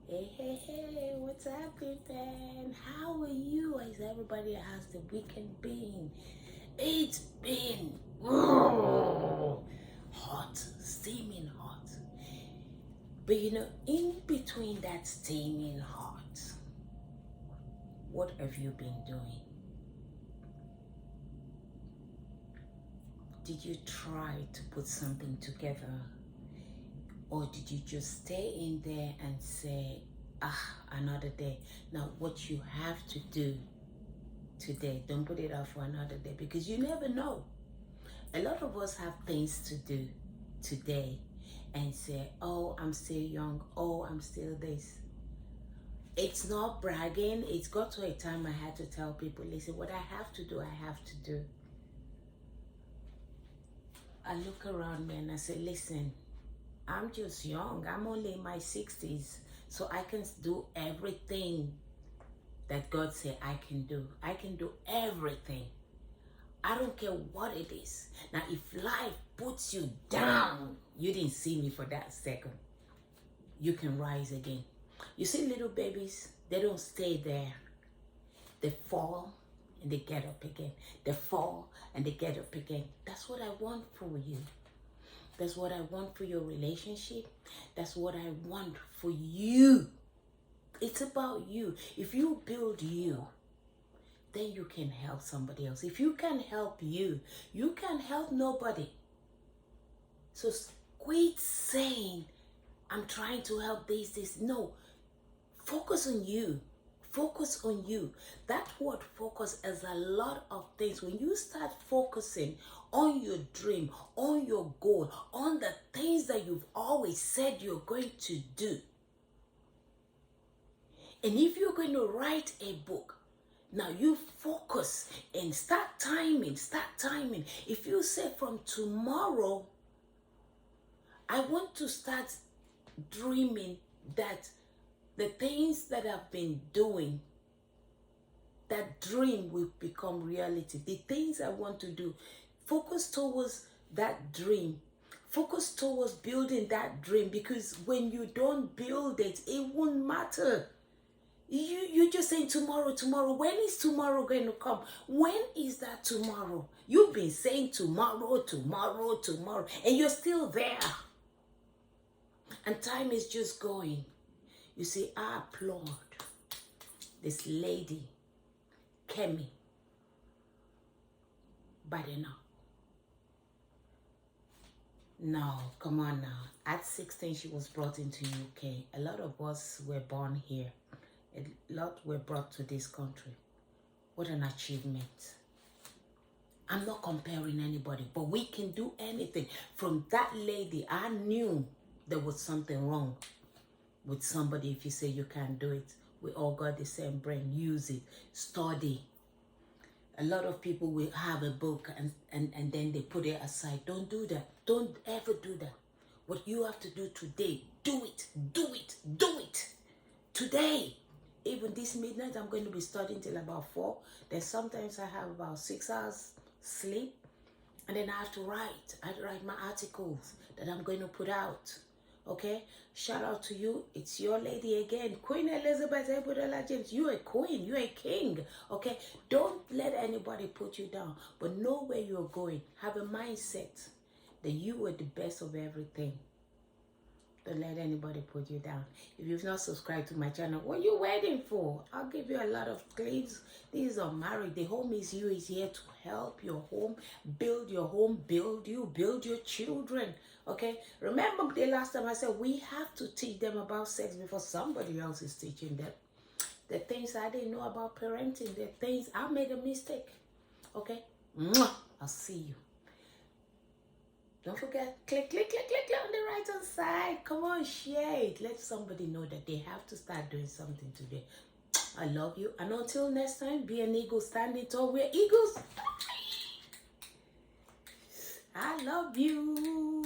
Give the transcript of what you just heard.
Hey, what's happening, man? How are you? Is everybody has the weekend been? It's been hot, steaming hot. But in between that steaming hot, what have you been doing? Did you try to put something together? Or did you just stay in there and say, another day? Now, what you have to do today, don't put it off for another day, because you never know. A lot of us have things to do today and say, oh, I'm still young. Oh, I'm still this. It's not bragging. It's got to a time I had to tell people, listen, what I have to do, I have to do. I look around me and I say, listen, I'm just young. I'm only in my 60s. So I can do everything that God said I can do. I can do everything. I don't care what it is. Now, if life puts you down, you didn't see me for that second. You can rise again. You see little babies, they don't stay there. They fall and they get up again. They fall and they get up again. That's what I want for you. That's what I want for your relationship. That's what I want for you. It's about you. If you build you, then you can help somebody else. If you can help you, you can help nobody. So quit saying, I'm trying to help this. No, focus on you. Focus on you. That word focus is a lot of things. When you start focusing on your dream, on your goal, on the things that you've always said you're going to do. And if you're going to write a book, now you focus and start timing. If you say from tomorrow, I want to start dreaming that the things that I've been doing, that dream will become reality. The things I want to do, focus towards that dream. Focus towards building that dream, because when you don't build it, it won't matter. You're just saying tomorrow. When is tomorrow going to come? When is that tomorrow? You've been saying tomorrow, and you're still there. And time is just going. You see, I applaud this lady, Kemi, but enough. No, come on now. At 16, she was brought into UK. A lot of us were born here. A lot were brought to this country. What an achievement. I'm not comparing anybody, but we can do anything. From that lady, I knew there was something wrong with somebody. If you say you can't do it, we all got the same brain. Use it. Study. A lot of people will have a book and then they put it aside. Don't do that. Don't ever do that. What you have to do today, do it. Today. Even this midnight, I'm going to be studying till about 4. Then sometimes I have about 6 hours sleep. And then I have to write. I write my articles that I'm going to put out. Okay? Shout out to you. It's your lady again. Queen Elizabeth Ebudola James. You're a queen. You're a king. Okay? Don't let anybody put you down. But know where you're going. Have a mindset that you are the best of everything. Don't let anybody put you down. If you've not subscribed to my channel, what are you waiting for? I'll give you a lot of clips. These are married. The Home is You is here to help your home, build you, build your children. Okay? Remember the last time I said we have to teach them about sex before somebody else is teaching them. The things I didn't know about parenting, the things I made a mistake. Okay? Mwah! I'll see you. Don't forget, click on the right hand side. Come on, share it. Let somebody know that they have to start doing something today. I love you. And until next time, be an eagle standing tall. We're eagles. I love you.